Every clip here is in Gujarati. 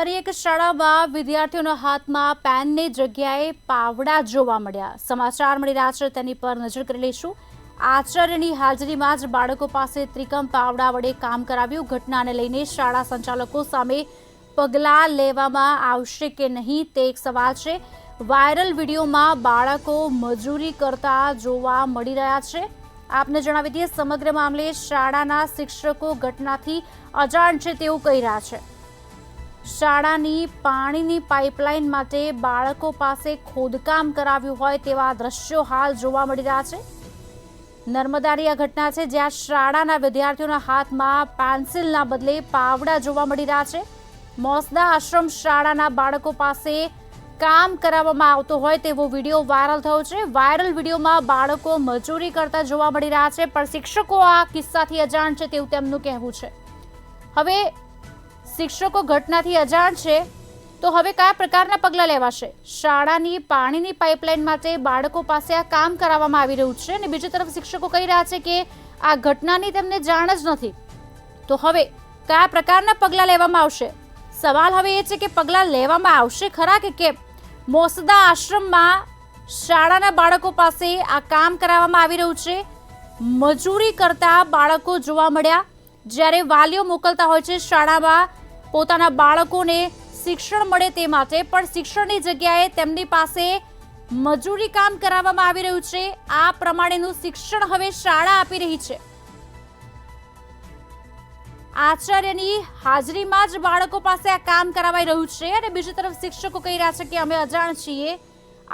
નર્મદાની એક શાળામાં વિદ્યાર્થીઓના હાથમાં પેનની જગ્યાએ પાવડા જોવા મળ્યા. સમાચાર મળી રહ્યા છે તેની પર નજર કરી લઈશું. આચાર્યની હાજરીમાં જ બાળકો પાસે ત્રિકમ પાવડા વડે કામ કરાવ્યું. ઘટનાને લઈને શાળા સંચાલકો સામે પગલાં લેવામાં આવશે કે નહીં તે એક સવાલ છે. વાયરલ વિડીયોમાં બાળકો મજૂરી કરતા જોવા મળી રહ્યા છે. આપને જણાવી દઈએ, સમગ્ર મામલે શાળાના શિક્ષકો ઘટનાથી અજાણ છે તેવું કહી રહ્યા છે. શાળાની પાણીની પાઇપલાઇન માટે બાળકો પાસે ખોદકામ કરાવ્યું હોય તેવા દ્રશ્યો હાલ જોવા મળી રહ્યા છે. નર્મદાની આ ઘટના છે જ્યાં શાળાના વિદ્યાર્થીઓના હાથમાં પેન્સિલના બદલે પાવડા જોવા મળી રહ્યા છે. મોસદા આશ્રમ શાળાના બાળકો પાસે કામ કરાવવામાં આવતો હોય તેવો વિડીયો વાયરલ થયો છે. વાયરલ વિડીયોમાં બાળકો મજૂરી કરતા જોવા મળી રહ્યા છે, પણ શિક્ષકો આ કિસ્સાથી અજાણ છે તેવું તેમનું કહેવું છે. હવે શિક્ષકો ઘટનાથી અજાણ છે તો હવે કયા પ્રકારના પગલાં લેવાશે? શાળાની પાણીની પાઇપલાઇન માટે બાળકો પાસે આ કામ કરાવવામાં આવી રહ્યું છે અને બીજી તરફ શિક્ષકો કહી રહ્યા છે કે આ ઘટનાની તેમને જાણ જ નથી. તો હવે કયા પ્રકારના પગલાં લેવામાં આવશે? સવાલ હવે એ છે કે પગલાં લેવામાં આવશે ખરા કે કેમ? મોસદા આશ્રમમાં શાળાના બાળકો પાસે આ કામ કરાવવામાં આવી રહ્યું છે. મજૂરી કરતા બાળકો જોવા મળ્યા. જ્યારે વાલીઓ મોકલતા હોય છે શાળામાં પોતાના બાળકોને શિક્ષણ મળે તે માટે, પણ શિક્ષણની જગ્યાએ તેમની પાસે મજૂરી કામ કરાવવામાં આવી રહ્યું છે. આ પ્રમાણેનું શિક્ષણ હવે શાળા આપી રહી છે. આચાર્યની હાજરીમાં જ બાળકો પાસે આ કામ કરાવાઈ રહ્યું છે અને બીજી તરફ શિક્ષકો કહી રહ્યા છે કે અમે અજાણ છીએ,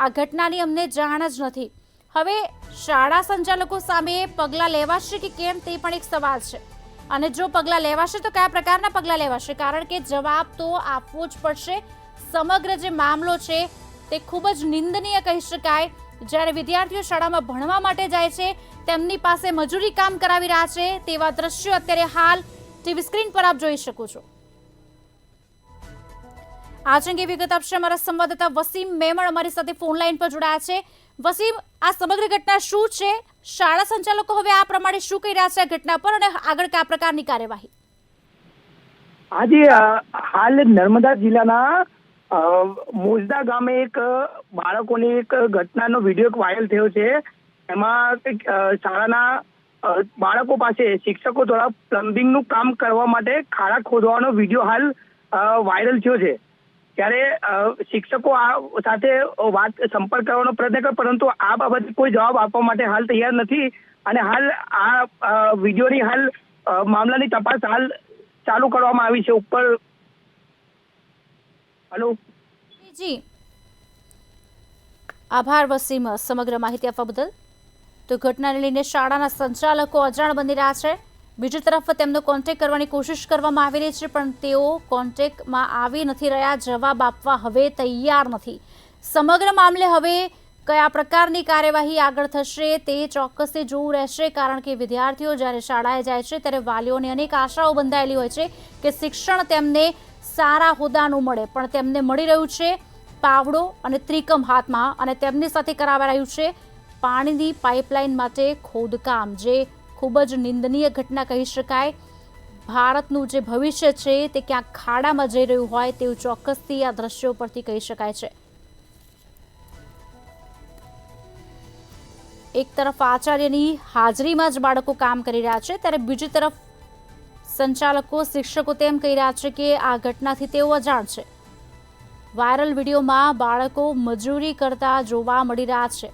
આ ઘટનાની અમને જાણ જ નથી. હવે શાળા સંચાલકો સામે પગલાં લેવાશે કે કેમ તે પણ એક સવાલ છે. અને જો પગલાં લેવાશે તો કયા પ્રકારના પગલાં લેવાશે? કારણ કે જવાબ તો આપવો જ પડશે. સમગ્ર જે મામલો છે તે ખૂબ જ નિંદનીય કહી શકાય. જ્યારે વિદ્યાર્થીઓ શાળામાં ભણવા માટે જાય છે તેમની પાસે મજૂરી કામ કરાવી રહ્યા છે તેવા દ્રશ્યો અત્યારે હાલ ટીવી સ્ક્રીન પર આપ જોઈ શકો છો. આજ અંગે વિગત આપશે અમારા સંવાદદાતા વસીમ મેમણ અમારી સાથે ફોન લાઈન પર જોડાયા છે. વસીમ, આ સમગ્ર ઘટના શું છે? શાળા સંચાલકો હવે આ પ્રમાણે શું કહી રહ્યા છે આ ઘટના પર અને આગળ કયા પ્રકારની કાર્યવાહી? આજે હાલ નર્મદા જિલ્લાના મોસદા ગામે એક બાળકોની એક ઘટનાનો વિડીયો વાયરલ થયો છે. એમાં શાળાના બાળકો પાસે શિક્ષકો દ્વારા પ્લમ્બિંગનું કામ કરવા માટે ખાડા ખોદવાનો વિડીયો હાલ વાયરલ થયો છે. ત્યારે શિક્ષકો આ સાથે સંપર્ક કરવાનો પ્રયત્ન કર્યો, પરંતુ આ બાબતે કોઈ જવાબ આપવા માટે હાલ તૈયાર નથી. અને હાલ આ વિડીયોની હાલ મામલાની તપાસ હાલ ચાલુ કરવામાં આવી છે. ઉપર હેલો જી, આભાર વસીમ સમગ્ર માહિતી આપવા બદલ. તો ઘટનાને લઈને શાળાના સંચાલકો અજાણ બની રહ્યા છે. બીજી તરફ તેમનો કોન્ટેક્ટ કરવાની કોશિશ કરવામાં આવી રહી છે, પણ તેઓ કોન્ટેક્ટમાં આવી નથી રહ્યા, જવાબ આપવા હવે તૈયાર નથી. સમગ્ર મામલે હવે કયા પ્રકારની કાર્યવાહી આગળ થશે તે ચોક્કસથી જોવું રહેશે. કારણ કે વિદ્યાર્થીઓ જ્યારે શાળાએ જાય છે ત્યારે વાલીઓની અનેક આશાઓ બંધાયેલી હોય છે કે શિક્ષણ તેમને સારા હોદ્દાનું મળે, પણ તેમને મળી રહ્યું છે પાવડો અને ત્રિકમ હાથમાં, અને તેમની સાથે કરાવાઈ રહ્યું છે પાણીની પાઇપલાઇન માટે ખોદકામ, જે ખૂબ જ નિંદનીય ઘટના કહી શકાય. ભારતનું જે ભવિષ્ય છે તે ક્યાંક ખાડામાં જઈ રહ્યું હોય તેવું ચોક્કસથી આ દ્રશ્યો પરથી કહી શકાય છે. એક તરફ આચાર્યની હાજરીમાં જ બાળકો કામ કરી રહ્યા છે, ત્યારે બીજી તરફ સંચાલકો શિક્ષકો તેમ કહી રહ્યા છે કે આ ઘટનાથી તેઓ અજાણ છે. વાયરલ વિડીયોમાં બાળકો મજૂરી કરતા જોવા મળી રહ્યા છે.